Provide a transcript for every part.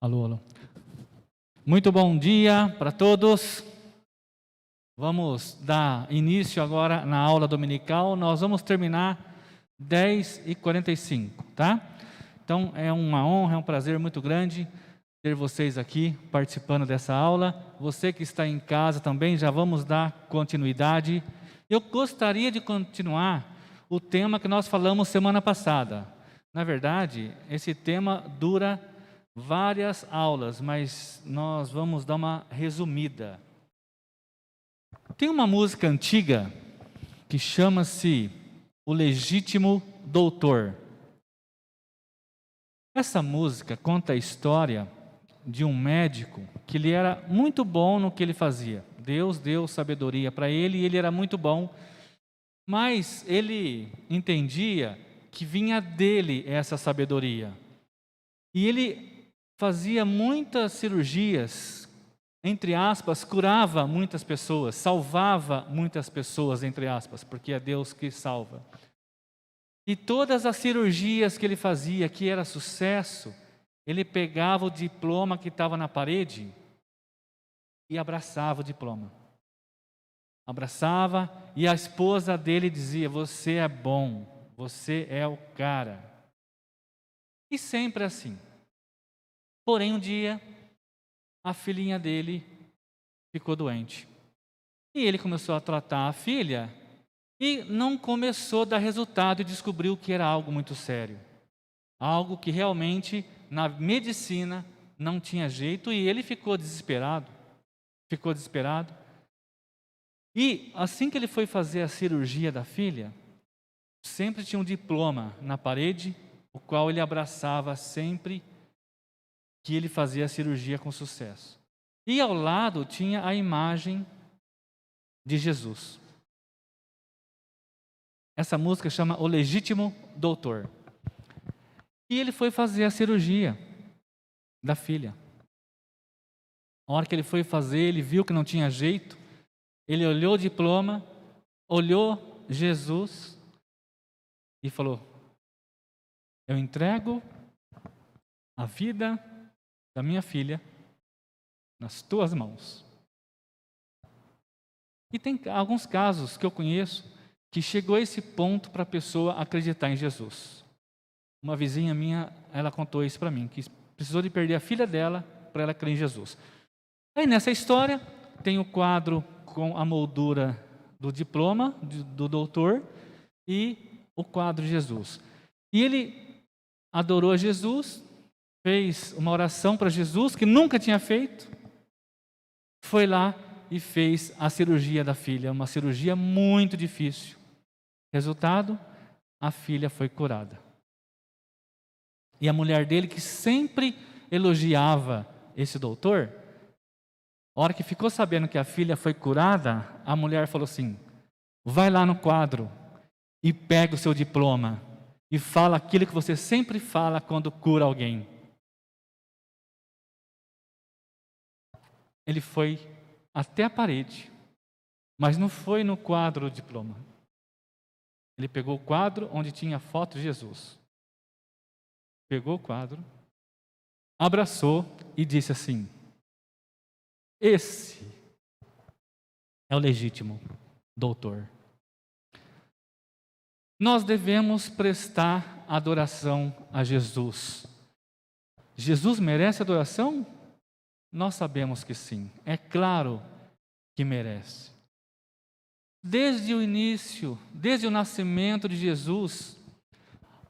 Alô, alô. Muito bom dia para todos. Vamos dar início agora na aula dominical. Nós vamos terminar 10h45, tá? Então é uma honra, é um prazer muito grande ter vocês aqui participando dessa aula. Você que está em casa também, já vamos dar continuidade. Eu gostaria de continuar o tema que nós falamos semana passada. Na verdade, esse tema dura várias aulas, mas nós vamos dar uma resumida. Tem uma música antiga que chama-se O Legítimo Doutor. Essa música conta a história de um médico que ele era muito bom no que ele fazia. Deus deu sabedoria para ele e ele era muito bom, mas ele entendia que vinha dele essa sabedoria. E ele fazia muitas cirurgias, entre aspas, curava muitas pessoas, salvava muitas pessoas, entre aspas, porque é Deus que salva. E todas as cirurgias que ele fazia, que era sucesso, ele pegava o diploma que estava na parede e abraçava o diploma. Abraçava e a esposa dele dizia: você é bom, você é o cara. E sempre assim. Porém, um dia, a filhinha dele ficou doente. E ele começou a tratar a filha e não começou a dar resultado e descobriu que era algo muito sério. Algo que realmente, na medicina, não tinha jeito e ele ficou desesperado. Ficou desesperado. E assim que ele foi fazer a cirurgia da filha, sempre tinha um diploma na parede, o qual ele abraçava sempre que ele fazia a cirurgia com sucesso. E ao lado tinha a imagem de Jesus. Essa música chama O Legítimo Doutor. E ele foi fazer a cirurgia da filha. A hora que ele foi fazer, ele viu que não tinha jeito. Ele olhou o diploma, olhou Jesus e falou: eu entrego a vida da minha filha nas tuas mãos. E tem alguns casos que eu conheço que chegou a esse ponto para a pessoa acreditar em Jesus. Uma vizinha minha, ela contou isso para mim, que precisou de perder a filha dela para ela crer em Jesus. Aí nessa história tem o quadro com a moldura do diploma do doutor e o quadro de Jesus. E ele adorou a Jesus, fez uma oração para Jesus que nunca tinha feito, foi lá e fez a cirurgia da filha, uma cirurgia muito difícil. Resultado, a filha foi curada. E a mulher dele, que sempre elogiava esse doutor, a hora que ficou sabendo que a filha foi curada, a mulher falou assim: vai lá no quadro e pega o seu diploma e fala aquilo que você sempre fala quando cura alguém. Ele foi até a parede, mas não foi no quadro do diploma. Ele pegou o quadro onde tinha a foto de Jesus. Pegou o quadro, abraçou e disse assim: esse é o legítimo doutor. Nós devemos prestar adoração a Jesus. Jesus merece adoração? Nós sabemos que sim, é claro que merece. Desde o início, desde o nascimento de Jesus,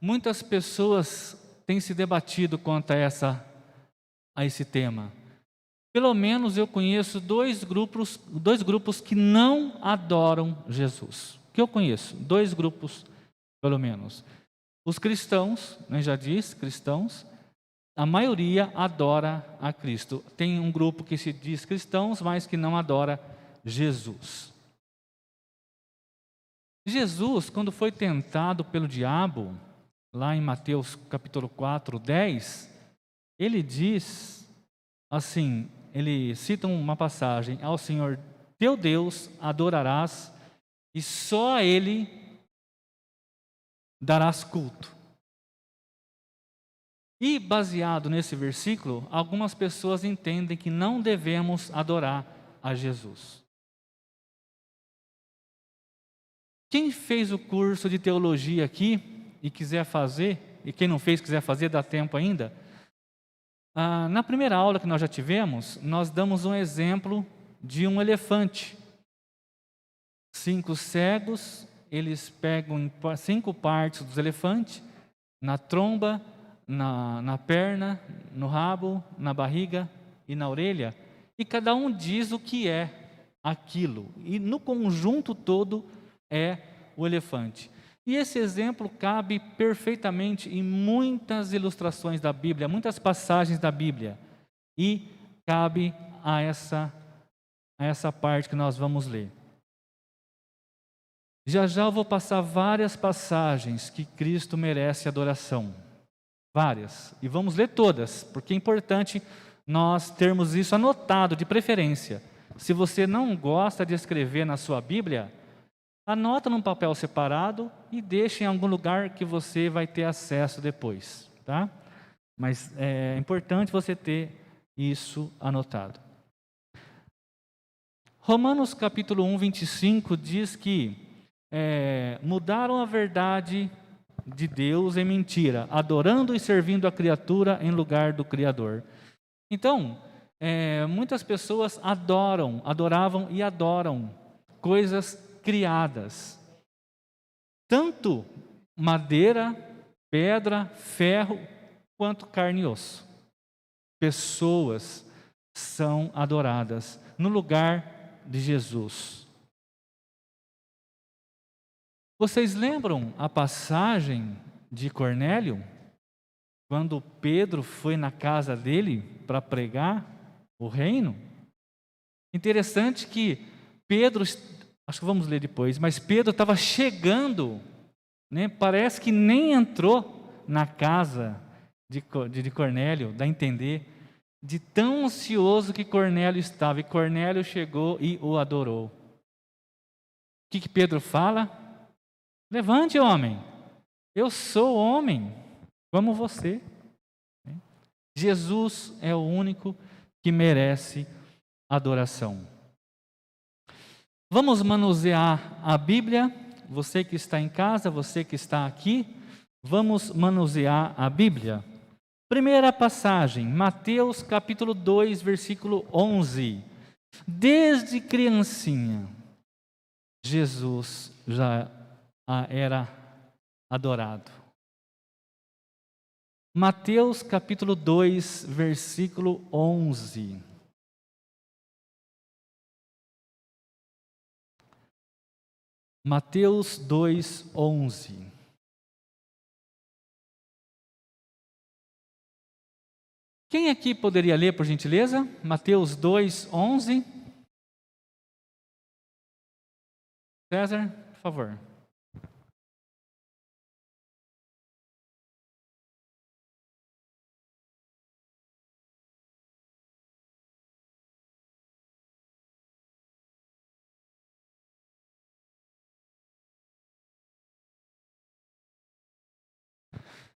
muitas pessoas têm se debatido quanto a esse tema. Pelo menos eu conheço dois grupos que não adoram Jesus. Que eu conheço, dois grupos, pelo menos. Os cristãos, já disse, cristãos, a maioria adora a Cristo. Tem um grupo que se diz cristãos, mas que não adora Jesus. Jesus, quando foi tentado pelo diabo, lá em Mateus capítulo 4, 10, ele diz assim, ele cita uma passagem: ao Senhor teu Deus adorarás e só a Ele darás culto. E baseado nesse versículo, algumas pessoas entendem que não devemos adorar a Jesus. Quem fez o curso de teologia aqui e quiser fazer, e quem não fez quiser fazer, dá tempo ainda. Na primeira aula que nós já tivemos, nós damos um exemplo de um elefante. 5 cegos, eles pegam em 5 partes dos elefantes, na tromba, na perna, no rabo, na barriga e na orelha, e cada um diz o que é aquilo, e no conjunto todo é o elefante. E esse exemplo cabe perfeitamente em muitas ilustrações da Bíblia, muitas passagens da Bíblia, e cabe a essa parte que nós vamos ler. Já já eu vou passar várias passagens que Cristo merece adoração. Várias. E vamos ler todas, porque é importante nós termos isso anotado, de preferência. Se você não gosta de escrever na sua Bíblia, anota num papel separado e deixe em algum lugar que você vai ter acesso depois, tá? Mas é importante você ter isso anotado. Romanos capítulo 1, 25 diz que mudaram a verdade de Deus em mentira, adorando e servindo a criatura em lugar do Criador. Então, muitas pessoas adoravam e adoram coisas criadas. Tanto madeira, pedra, ferro, quanto carne e osso. Pessoas são adoradas no lugar de Jesus. Vocês lembram a passagem de Cornélio? Quando Pedro foi na casa dele para pregar o reino? Interessante que Pedro, acho que vamos ler depois, mas Pedro estava chegando, né? Parece que nem entrou na casa de Cornélio, dá a entender, de tão ansioso que Cornélio estava. E Cornélio chegou e o adorou. O que Pedro fala? Levante, homem, eu sou homem, como você. Jesus é o único que merece adoração. Vamos manusear a Bíblia, você que está em casa, você que está aqui, vamos manusear a Bíblia. Primeira passagem, Mateus capítulo 2, versículo 11. Desde criancinha, Jesus já era adorado. Mateus capítulo 2, versículo 11. Mateus 2, 11. Quem aqui poderia ler, por gentileza? Mateus 2, 11. César, por favor.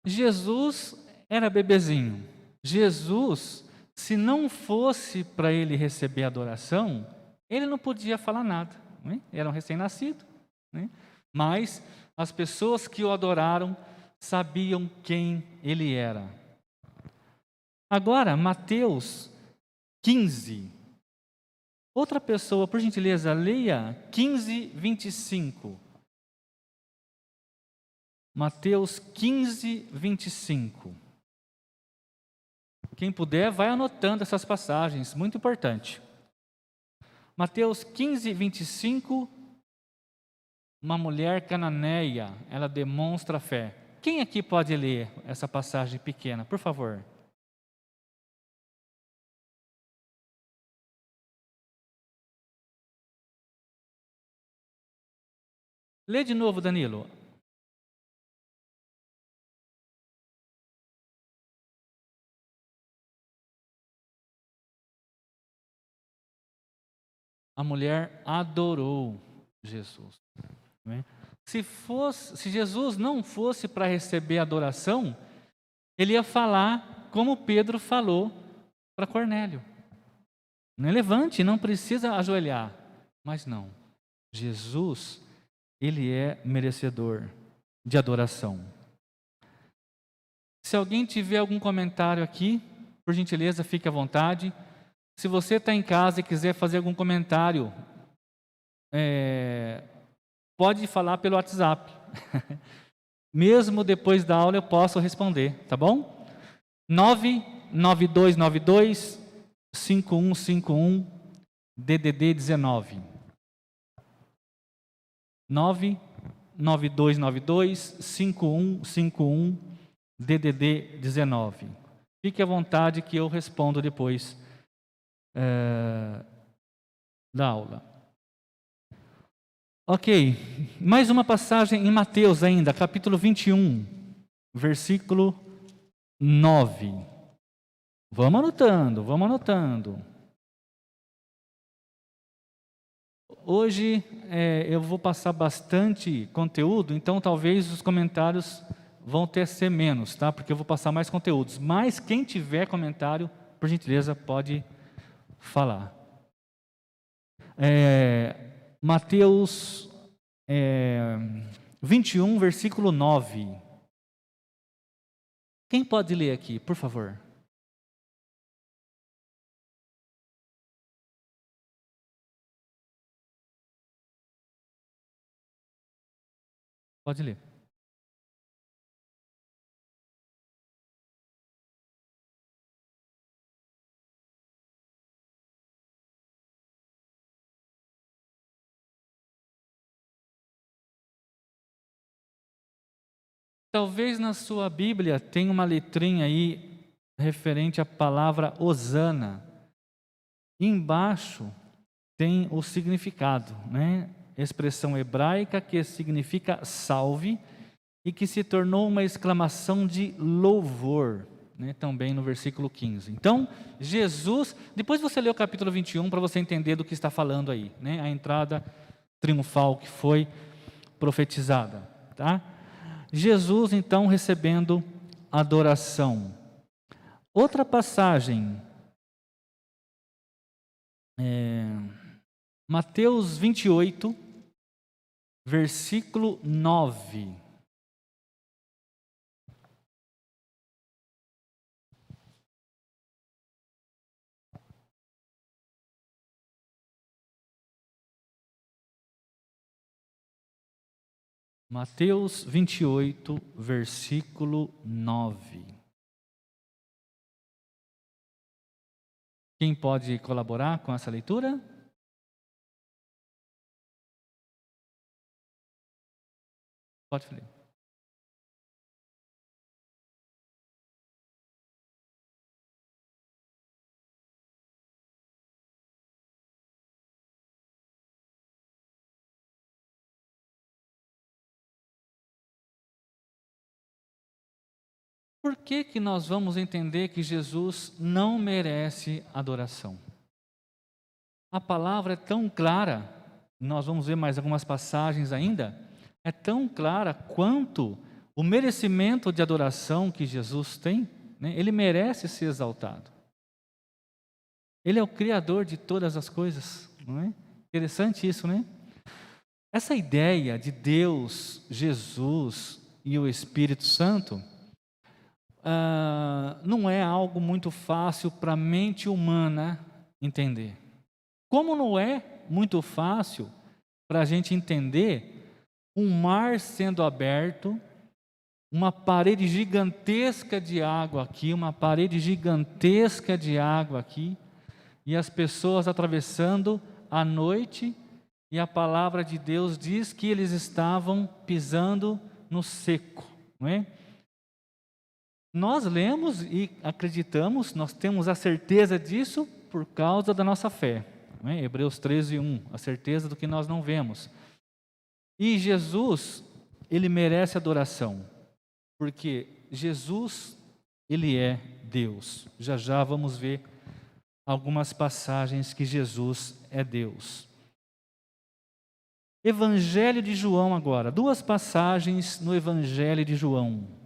Jesus era bebezinho. Jesus, se não fosse para ele receber adoração, ele não podia falar nada. Né? Era um recém-nascido. Né? Mas as pessoas que o adoraram sabiam quem ele era. Agora, Mateus 15. Outra pessoa, por gentileza, leia 15, 25. Mateus 15, 25. Quem puder, vai anotando essas passagens, muito importante. Mateus 15, 25. Uma mulher cananeia, ela demonstra fé. Quem aqui pode ler essa passagem pequena, por favor? Lê de novo, Danilo. A mulher adorou Jesus. Né? Se Jesus não fosse para receber adoração, Ele ia falar como Pedro falou para Cornélio. Não é levante, não precisa ajoelhar. Mas não, Jesus, ele é merecedor de adoração. Se alguém tiver algum comentário aqui, por gentileza, fique à vontade. Se você está em casa e quiser fazer algum comentário, pode falar pelo WhatsApp. Mesmo depois da aula eu posso responder, tá bom? 99292-5151 DDD 19. 99292-5151 DDD 19. Fique à vontade que eu respondo depois da aula. Ok, mais uma passagem em Mateus ainda, capítulo 21, versículo 9. Vamos anotando. Hoje eu vou passar bastante conteúdo, então talvez os comentários vão ter ser menos, tá? Porque eu vou passar mais conteúdos. Mas quem tiver comentário, por gentileza, pode falar. Mateus 21, versículo 9. Quem pode ler aqui, por favor? Pode ler. Talvez na sua Bíblia tenha uma letrinha aí referente à palavra hosana. Embaixo tem o significado, né? Expressão hebraica que significa salve e que se tornou uma exclamação de louvor, né? Também no versículo 15. Então, Jesus, depois você lê o capítulo 21 para você entender do que está falando aí, né? A entrada triunfal que foi profetizada, tá? Jesus, então, recebendo adoração. Outra passagem, Mateus 28, versículo 9. Mateus 28, versículo 9. Quem pode colaborar com essa leitura? Pode falar. Por que que nós vamos entender que Jesus não merece adoração? A palavra é tão clara, nós vamos ver mais algumas passagens ainda, é tão clara quanto o merecimento de adoração que Jesus tem, né? Ele merece ser exaltado. Ele é o Criador de todas as coisas, não é? Interessante isso, né? Essa ideia de Deus, Jesus e o Espírito Santo não é algo muito fácil para a mente humana entender. Como não é muito fácil para a gente entender um mar sendo aberto, uma parede gigantesca de água aqui, uma parede gigantesca de água aqui, e as pessoas atravessando a noite, e a palavra de Deus diz que eles estavam pisando no seco, não é? Nós lemos e acreditamos, nós temos a certeza disso por causa da nossa fé. Não é? Hebreus 13, 1, a certeza do que nós não vemos. E Jesus, ele merece adoração, porque Jesus, ele é Deus. Já já vamos ver algumas passagens que Jesus é Deus. Evangelho de João agora, duas passagens no Evangelho de João.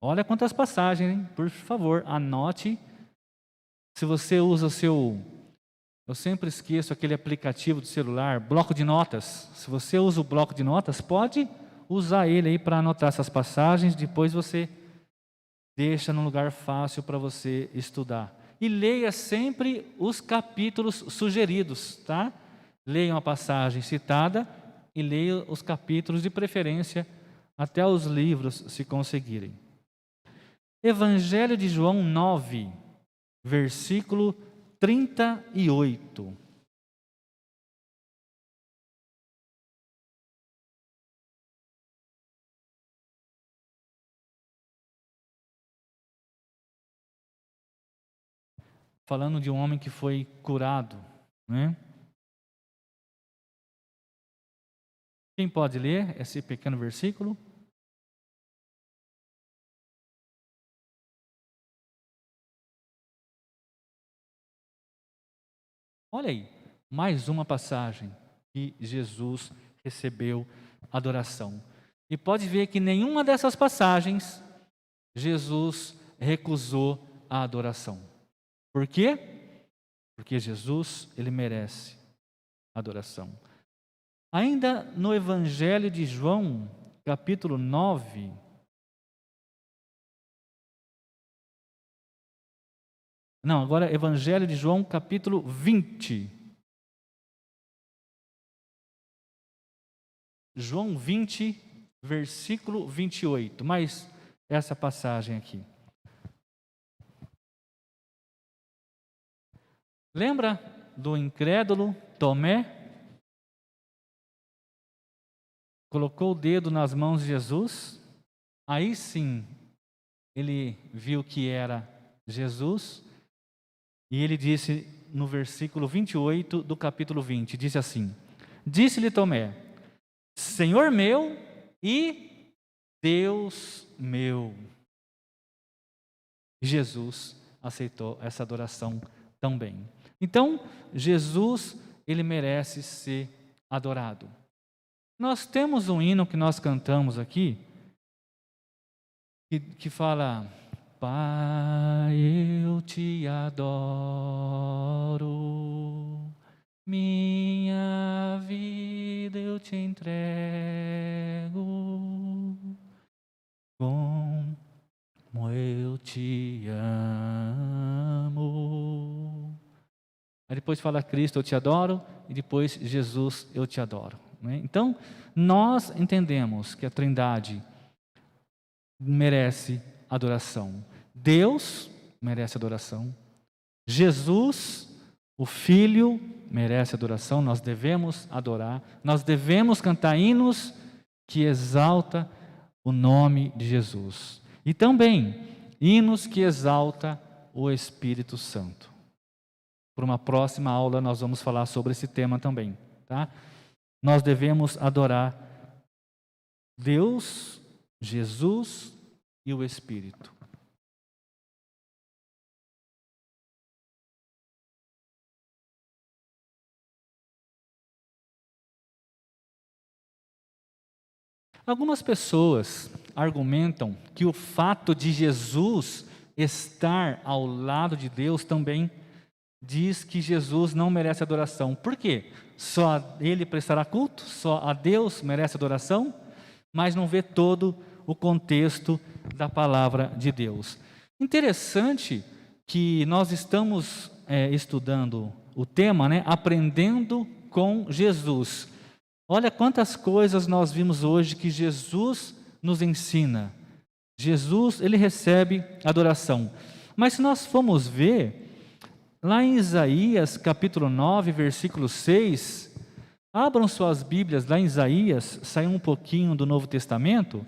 Olha quantas passagens, hein? Por favor, anote. Se você usa o seu... Eu sempre esqueço aquele aplicativo do celular, bloco de notas. Se você usa o bloco de notas, pode usar ele aí para anotar essas passagens. Depois você deixa num lugar fácil para você estudar. E leia sempre os capítulos sugeridos, tá? Leia uma passagem citada e leia os capítulos de preferência, até os livros, se conseguirem. Evangelho de João 9, versículo 38. Falando de um homem que foi curado, né? Quem pode ler esse pequeno versículo? Olha aí, mais uma passagem que Jesus recebeu adoração. E pode ver que nenhuma dessas passagens Jesus recusou a adoração. Por quê? Porque Jesus, ele merece adoração. Ainda no Evangelho de João, capítulo 9, não, agora Evangelho de João, capítulo 20. João 20, versículo 28. Mais essa passagem aqui. Lembra do incrédulo Tomé? Colocou o dedo nas mãos de Jesus. Aí sim, ele viu que era Jesus. E ele disse no versículo 28 do capítulo 20, disse assim: disse-lhe Tomé, Senhor meu e Deus meu. Jesus aceitou essa adoração também. Então, Jesus, ele merece ser adorado. Nós temos um hino que nós cantamos aqui, que fala: Pai, eu te adoro, minha vida eu te entrego, como eu te amo. Aí depois fala Cristo, eu te adoro, e depois Jesus, eu te adoro. Então, nós entendemos que a Trindade merece adoração. Deus merece adoração. Jesus, o Filho, merece adoração. Nós devemos adorar. Nós devemos cantar hinos que exalta o nome de Jesus. E também hinos que exalta o Espírito Santo. Por uma próxima aula nós vamos falar sobre esse tema também, tá? Nós devemos adorar Deus, Jesus e o Espírito. Algumas pessoas argumentam que o fato de Jesus estar ao lado de Deus também diz que Jesus não merece adoração. Por quê? Só a Ele prestará culto? Só a Deus merece adoração? Mas não vê todo o contexto da palavra de Deus. Interessante que nós estamos estudando o tema, aprendendo com Jesus. Olha quantas coisas nós vimos hoje que Jesus nos ensina. Jesus, ele recebe adoração. Mas se nós formos ver, lá em Isaías, capítulo 9, versículo 6, abram suas Bíblias lá em Isaías, saiam um pouquinho do Novo Testamento,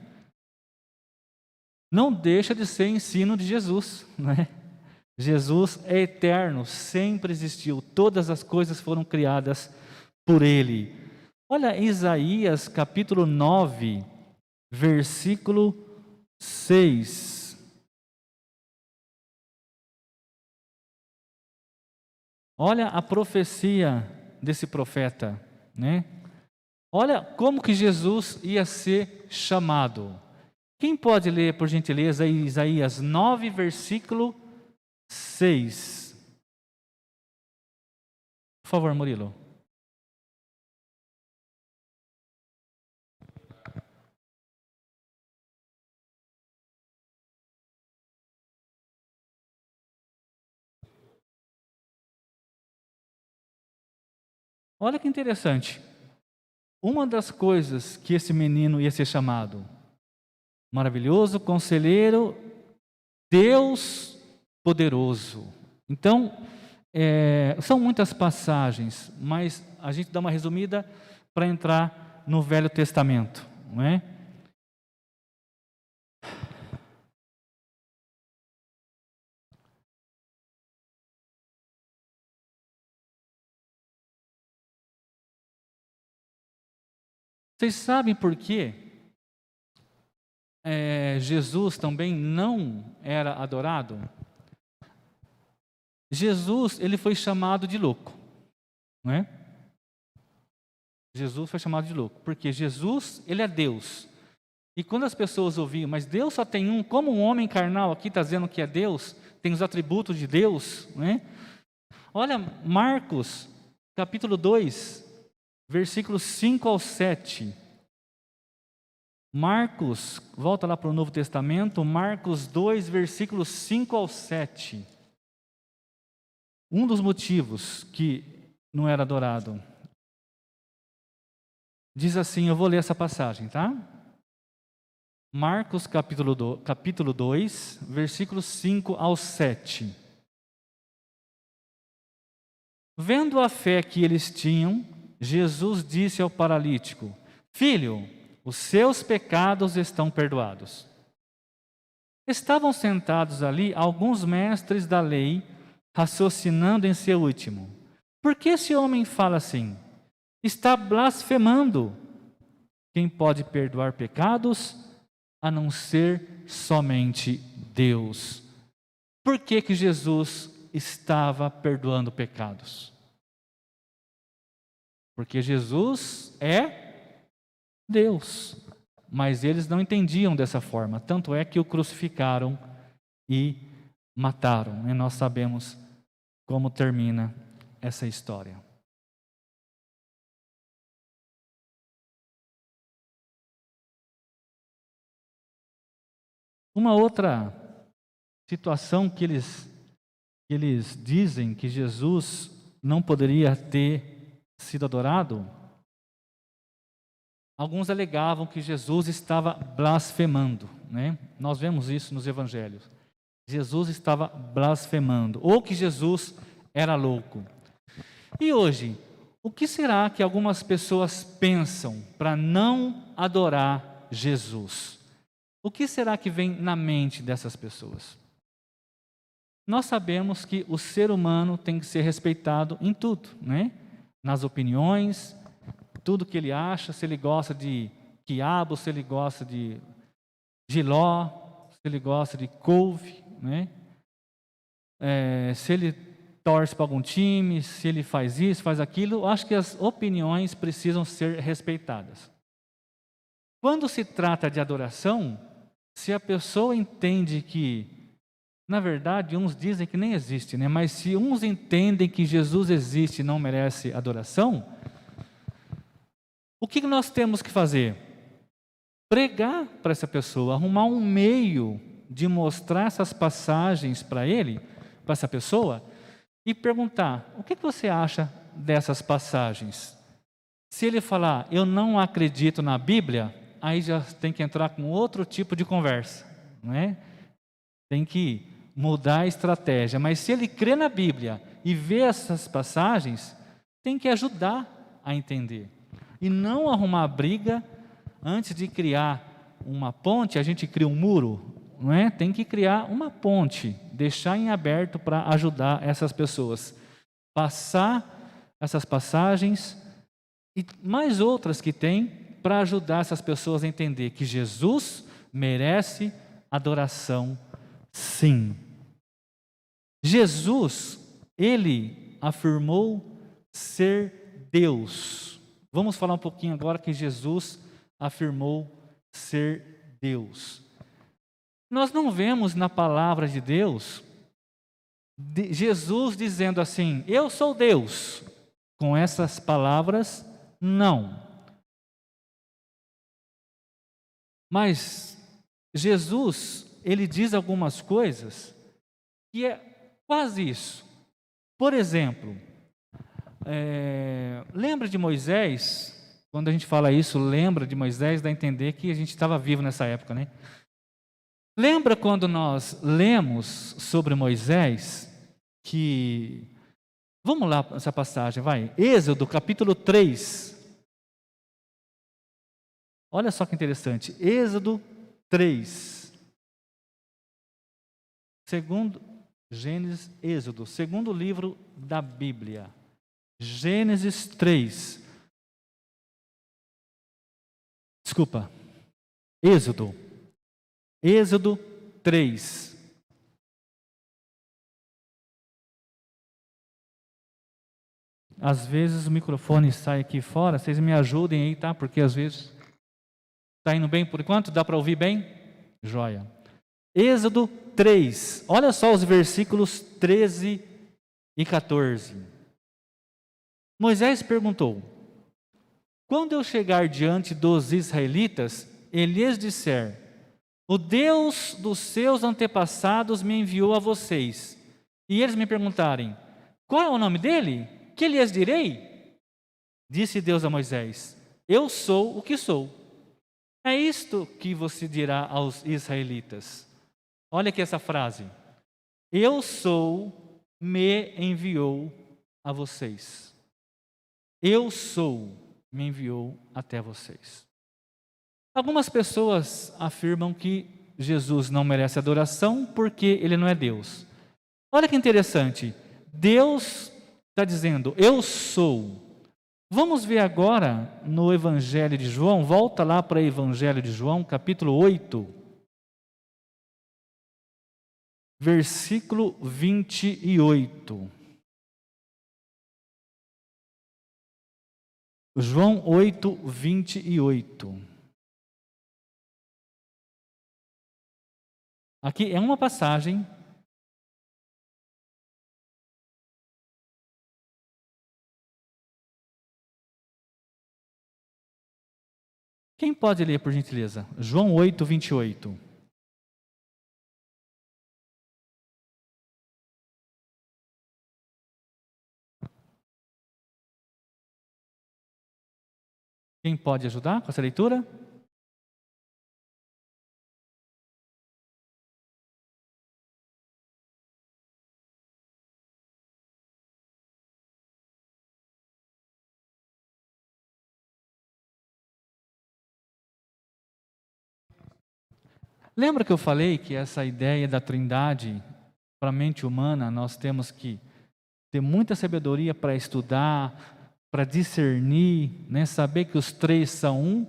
não deixa de ser ensino de Jesus, Jesus é eterno, sempre existiu, todas as coisas foram criadas por Ele. Olha Isaías, capítulo 9, versículo 6. Olha a profecia desse profeta, Olha como que Jesus ia ser chamado. Quem pode ler, por gentileza, Isaías 9, versículo 6? Por favor, Murilo. Olha que interessante. Uma das coisas que esse menino ia ser chamado, maravilhoso, conselheiro, Deus poderoso. Então, são muitas passagens, mas a gente dá uma resumida para entrar no Velho Testamento, não é? Vocês sabem por quê? Jesus também não era adorado? Jesus, ele foi chamado de louco, não é? Jesus foi chamado de louco, porque Jesus, ele é Deus. E quando as pessoas ouviam, mas Deus só tem um, como um homem carnal aqui está dizendo que é Deus, tem os atributos de Deus, não é? Olha, Marcos, capítulo 2, versículos 5 ao 7. Marcos, volta lá para o Novo Testamento, Marcos 2, versículos 5 ao 7. Um dos motivos que não era adorado. Diz assim, eu vou ler essa passagem, tá? Marcos capítulo 2, versículos 5 ao 7. Vendo a fé que eles tinham, Jesus disse ao paralítico: Filho, os seus pecados estão perdoados. Estavam sentados ali alguns mestres da lei, raciocinando em seu íntimo: Por que esse homem fala assim? Está blasfemando. Quem pode perdoar pecados, a não ser somente Deus? Por que que Jesus estava perdoando pecados? Porque Jesus é Deus, mas eles não entendiam dessa forma, tanto é que o crucificaram e mataram, e nós sabemos como termina essa história. Uma outra situação que eles dizem que Jesus não poderia ter sido adorado, alguns alegavam que Jesus estava blasfemando, né? Nós vemos isso nos evangelhos. Jesus estava blasfemando, ou que Jesus era louco. E hoje, o que será que algumas pessoas pensam para não adorar Jesus? O que será que vem na mente dessas pessoas? Nós sabemos que o ser humano tem que ser respeitado em tudo, né? Nas opiniões, tudo que ele acha, se ele gosta de quiabo, se ele gosta de jiló, se ele gosta de couve, né? Se ele torce para algum time, se ele faz isso, faz aquilo, acho que as opiniões precisam ser respeitadas. Quando se trata de adoração, se a pessoa entende que, na verdade, uns dizem que nem existe, né? Mas se uns entendem que Jesus existe e não merece adoração, o que nós temos que fazer? Pregar para essa pessoa, arrumar um meio de mostrar essas passagens para ele, para essa pessoa, e perguntar: o que você acha dessas passagens? Se ele falar, eu não acredito na Bíblia, aí já tem que entrar com outro tipo de conversa, não é? Tem que mudar a estratégia. Mas se ele crê na Bíblia e vê essas passagens, tem que ajudar a entender. E não arrumar briga antes de criar uma ponte, a gente cria um muro, não é? Tem que criar uma ponte, deixar em aberto para ajudar essas pessoas. Passar essas passagens e mais outras que tem, para ajudar essas pessoas a entender que Jesus merece adoração, sim. Jesus, ele afirmou ser Deus. Vamos falar um pouquinho agora que Jesus afirmou ser Deus. Nós não vemos na palavra de Deus Jesus dizendo assim: eu sou Deus. Com essas palavras, não. Mas Jesus, ele diz algumas coisas que é quase isso. Por exemplo, lembra de Moisés? Quando a gente fala isso, lembra de Moisés, dá a entender que a gente estava vivo nessa época, né? Lembra quando nós lemos sobre Moisés, que... Vamos lá, essa passagem, vai. Êxodo, capítulo 3. Olha só que interessante. Êxodo 3. Segundo Gênesis, Êxodo, segundo livro da Bíblia. Gênesis 3. Desculpa. Êxodo. Êxodo 3. Às vezes o microfone sai aqui fora, vocês me ajudem aí, tá? Porque às vezes está indo bem por enquanto, dá para ouvir bem? Joia. Êxodo 3, olha só os versículos 13 e 14. Moisés perguntou: quando eu chegar diante dos israelitas, e lhes disser: o Deus dos seus antepassados me enviou a vocês, e eles me perguntarem: qual é o nome dele? Que lhes direi? Disse Deus a Moisés: eu sou o que sou. É isto que você dirá aos israelitas. Olha aqui essa frase: eu sou, me enviou a vocês. Eu sou, me enviou até vocês. Algumas pessoas afirmam que Jesus não merece adoração porque ele não é Deus. Olha que interessante. Deus está dizendo: eu sou. Vamos ver agora no Evangelho de João, volta lá para o Evangelho de João, capítulo 8, versículo 28. João 8, 28. Aqui é uma passagem Quem pode ler, por gentileza? João 8, 28. Quem pode ajudar com essa leitura? Lembra que eu falei que essa ideia da Trindade, para a mente humana, nós temos que ter muita sabedoria para estudar, para discernir, né? Saber que os três são um,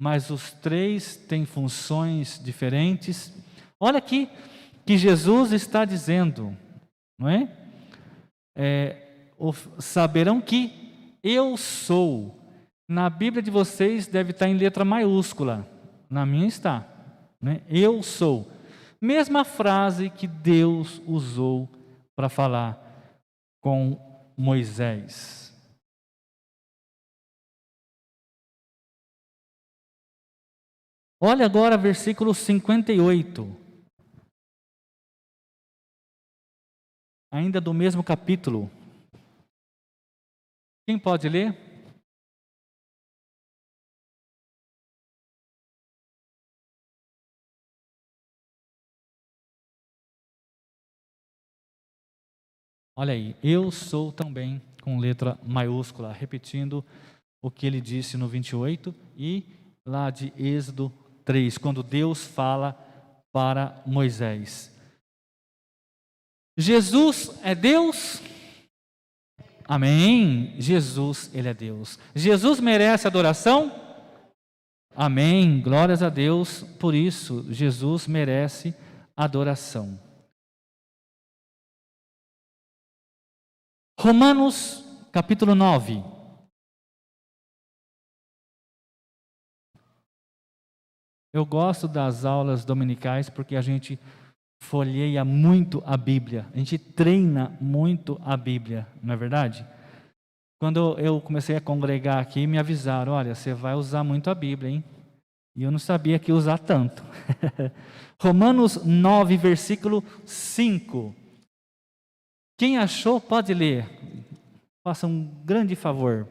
mas os três têm funções diferentes. Olha aqui que Jesus está dizendo, não é? Saberão que eu sou. Na Bíblia de vocês deve estar em letra maiúscula, na minha está, né? Eu sou. Mesma frase que Deus usou para falar com Moisés. Olha agora versículo 58. Ainda do mesmo capítulo. Quem pode ler? Olha aí, eu sou também com letra maiúscula, repetindo o que ele disse no 28 e lá de Êxodo 3, quando Deus fala para Moisés. Jesus é Deus? Amém. Jesus, ele é Deus. Jesus merece adoração? Amém. Glórias a Deus. Por isso, Jesus merece adoração. Romanos, capítulo 9. Eu gosto das aulas dominicais porque a gente folheia muito a Bíblia, a gente treina muito a Bíblia, não é verdade? Quando eu comecei a congregar aqui, me avisaram, olha, você vai usar muito a Bíblia, hein? E eu não sabia que ia usar tanto. Romanos 9, versículo 5. Quem achou, pode ler. Faça um grande favor.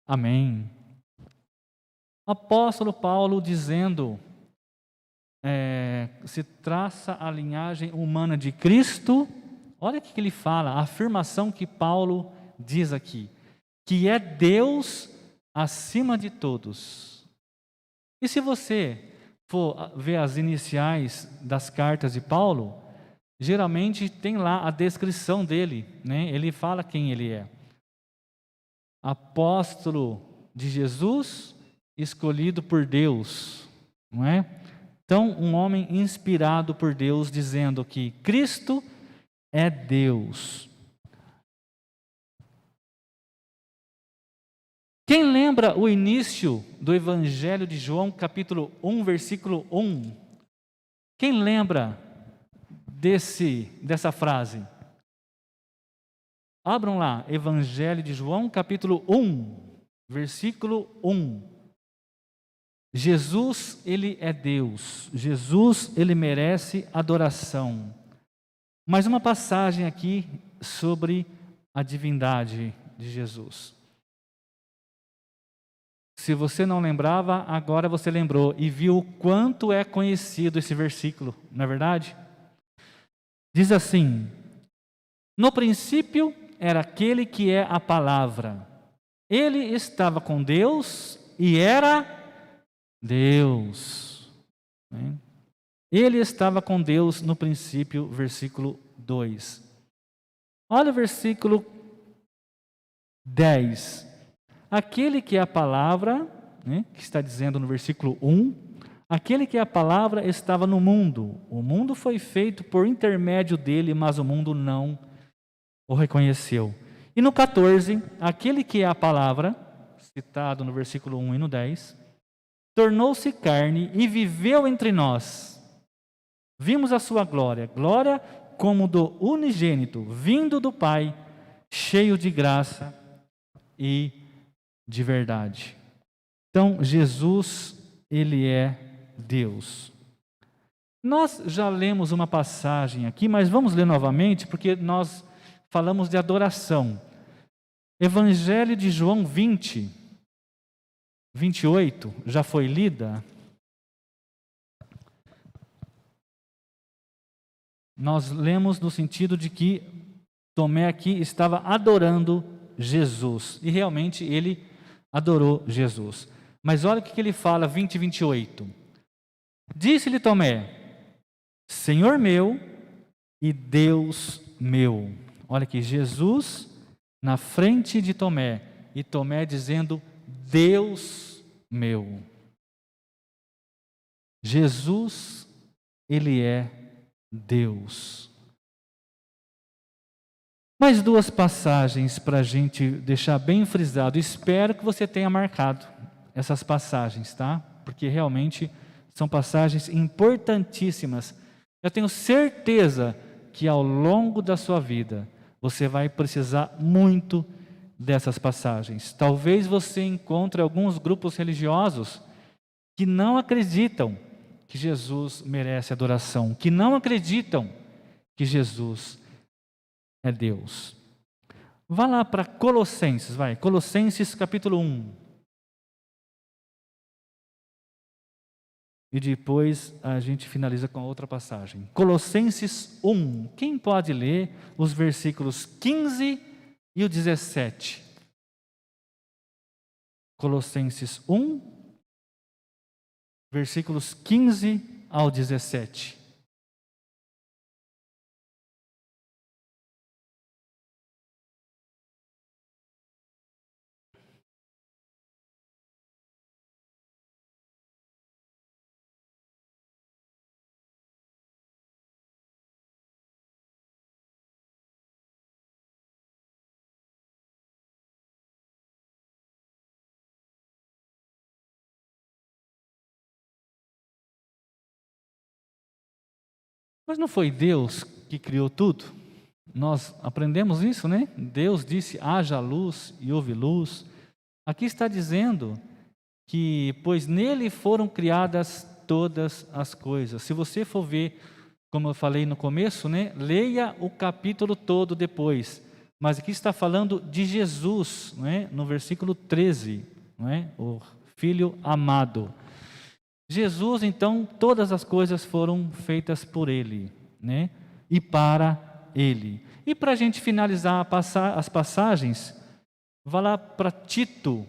Amém. Apóstolo Paulo dizendo, se traça a linhagem humana de Cristo. Olha o que ele fala, a afirmação que Paulo diz aqui, que é Deus acima de todos. E se você for ver as iniciais das cartas de Paulo, geralmente tem lá a descrição dele, né? Ele fala quem ele é. Apóstolo de Jesus, escolhido por Deus, não é? Então, um homem inspirado por Deus, dizendo que Cristo é Deus. Quem lembra o início do Evangelho de João, capítulo 1, versículo 1? Quem lembra dessa frase? Abram lá, Evangelho de João, capítulo 1, versículo 1. Jesus, ele é Deus. Jesus, ele merece adoração. Mais uma passagem aqui sobre a divindade de Jesus. Se você não lembrava, agora você lembrou e viu o quanto é conhecido esse versículo, não é verdade? Diz assim: no princípio era aquele que é a palavra. Ele estava com Deus e era Deus. Ele estava com Deus no princípio, versículo 2. Olha o versículo 10. Aquele que é a palavra, que está dizendo no versículo 1, aquele que é a palavra estava no mundo. O mundo foi feito por intermédio dele, mas o mundo não o reconheceu. E no 14, aquele que é a palavra, citado no versículo 1 e no 10, tornou-se carne e viveu entre nós. Vimos a sua glória, glória como do unigênito, vindo do Pai, cheio de graça e de verdade. Então, Jesus, ele é Deus. Nós já lemos uma passagem aqui, mas vamos ler novamente, porque nós falamos de adoração. Evangelho de João 20, 28, já foi lida? Nós lemos no sentido de que Tomé aqui estava adorando Jesus, e realmente ele adorou Jesus. Mas olha o que ele fala, 20 e 28. Disse-lhe Tomé, Senhor meu e Deus meu. Olha aqui, Jesus na frente de Tomé, e Tomé dizendo, Deus meu. Jesus, ele é Deus. Mais duas passagens para a gente deixar bem frisado. Espero que você tenha marcado essas passagens, tá? Porque realmente são passagens importantíssimas. Eu tenho certeza que ao longo da sua vida você vai precisar muito dessas passagens. Talvez você encontre alguns grupos religiosos que não acreditam que Jesus merece adoração, que não acreditam que Jesus é Deus. Vá lá para Colossenses, Colossenses capítulo 1. E depois a gente finaliza com outra passagem. Colossenses 1. Quem pode ler os versículos 15 e o 17? Colossenses 1, versículos 15 ao 17. Mas não foi Deus que criou tudo? Nós aprendemos isso, né? Deus disse: haja luz e houve luz. Aqui está dizendo que, pois nele foram criadas todas as coisas. Se você for ver, como eu falei no começo, né? Leia o capítulo todo depois. Mas aqui está falando de Jesus, não é? No versículo 13, não é? O Filho amado. Jesus, então, todas as coisas foram feitas por Ele, né? E para Ele. E para a gente finalizar as passagens, vá lá para Tito.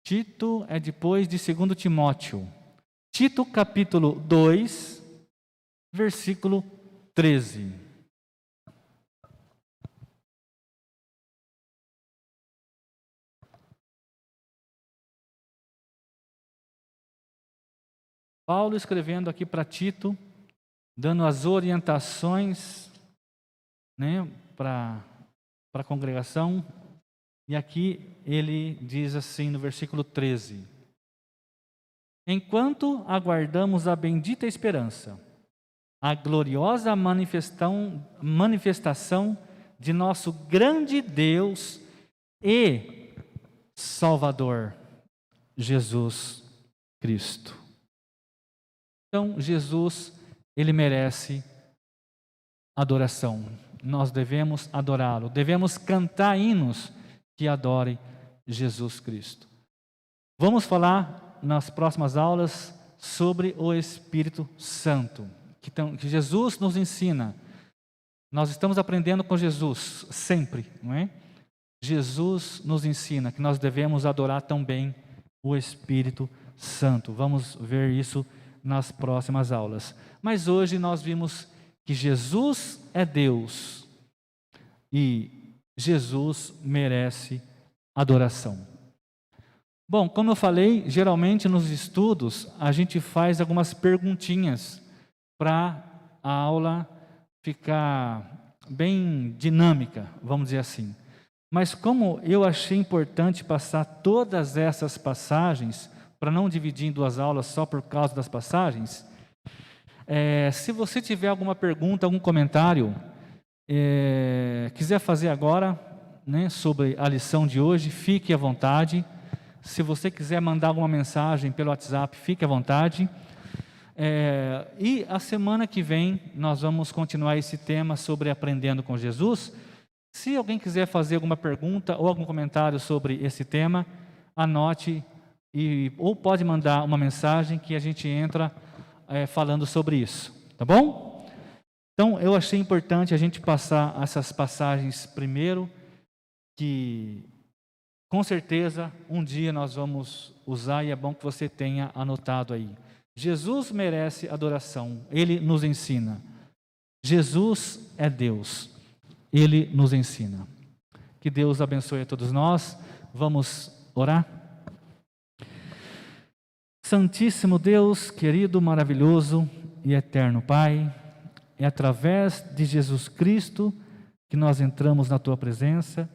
Tito é depois de 2 Timóteo. Tito capítulo 2, versículo 13. Paulo escrevendo aqui para Tito, dando as orientações, né, para a congregação. E aqui ele diz assim no versículo 13: enquanto aguardamos a bendita esperança, a gloriosa manifestação de nosso grande Deus e Salvador, Jesus Cristo. Então, Jesus, Ele merece adoração. Nós devemos adorá-lo. Devemos cantar hinos que adorem Jesus Cristo. Vamos falar nas próximas aulas sobre o Espírito Santo, que Jesus nos ensina. Nós estamos aprendendo com Jesus sempre, não é? Jesus nos ensina que nós devemos adorar também o Espírito Santo. Vamos ver isso nas próximas aulas. Mas hoje nós vimos que Jesus é Deus e Jesus merece adoração. Bom, como eu falei, geralmente nos estudos a gente faz algumas perguntinhas para a aula ficar bem dinâmica, vamos dizer assim. Mas como eu achei importante passar todas essas passagens, para não dividir em duas aulas só por causa das passagens, se você tiver alguma pergunta, algum comentário, quiser fazer agora, né, sobre a lição de hoje, fique à vontade. Se você quiser mandar alguma mensagem pelo WhatsApp, fique à vontade. E a semana que vem nós vamos continuar esse tema sobre aprendendo com Jesus. Se alguém quiser fazer alguma pergunta ou algum comentário sobre esse tema, anote ou pode mandar uma mensagem que a gente entra falando sobre isso, tá bom? Então, eu achei importante a gente passar essas passagens primeiro, que com certeza um dia nós vamos usar e é bom que você tenha anotado aí. Jesus merece adoração, Ele nos ensina. Jesus é Deus, Ele nos ensina. Que Deus abençoe a todos nós. Vamos orar? Santíssimo Deus, querido, maravilhoso e eterno Pai, é através de Jesus Cristo que nós entramos na Tua presença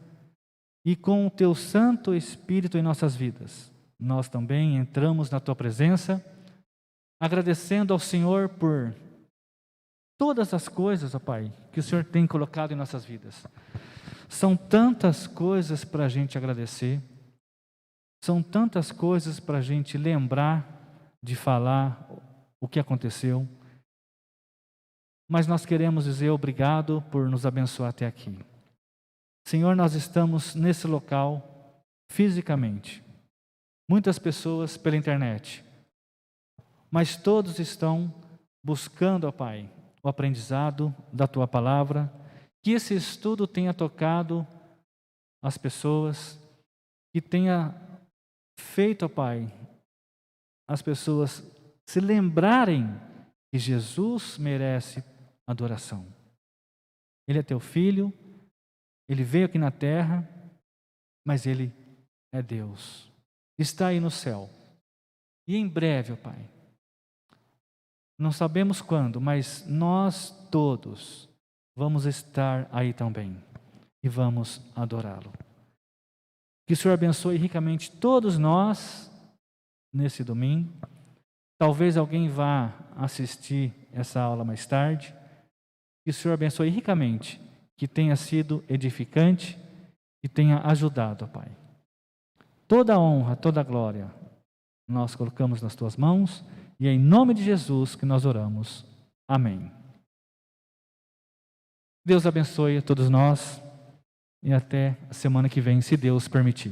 e com o Teu Santo Espírito em nossas vidas. Nós também entramos na Tua presença, agradecendo ao Senhor por todas as coisas, ó Pai, que o Senhor tem colocado em nossas vidas. São tantas coisas para a gente agradecer, são tantas coisas para a gente lembrar de falar o que aconteceu, mas nós queremos dizer obrigado por nos abençoar até aqui. Senhor, nós estamos nesse local fisicamente, muitas pessoas pela internet, mas todos estão buscando, ó Pai, o aprendizado da Tua Palavra, que esse estudo tenha tocado as pessoas, que tenha feito, ó Pai, as pessoas se lembrarem que Jesus merece adoração. Ele é Teu Filho, Ele veio aqui na terra, mas Ele é Deus. Está aí no céu. E em breve, ó Pai, não sabemos quando, mas nós todos vamos estar aí também e vamos adorá-lo. Que o Senhor abençoe ricamente todos nós nesse domingo. Talvez alguém vá assistir essa aula mais tarde. Que o Senhor abençoe ricamente, que tenha sido edificante e tenha ajudado, Pai. Toda a honra, toda a glória, nós colocamos nas Tuas mãos e é em nome de Jesus que nós oramos. Amém. Deus abençoe a todos nós e até a semana que vem, se Deus permitir.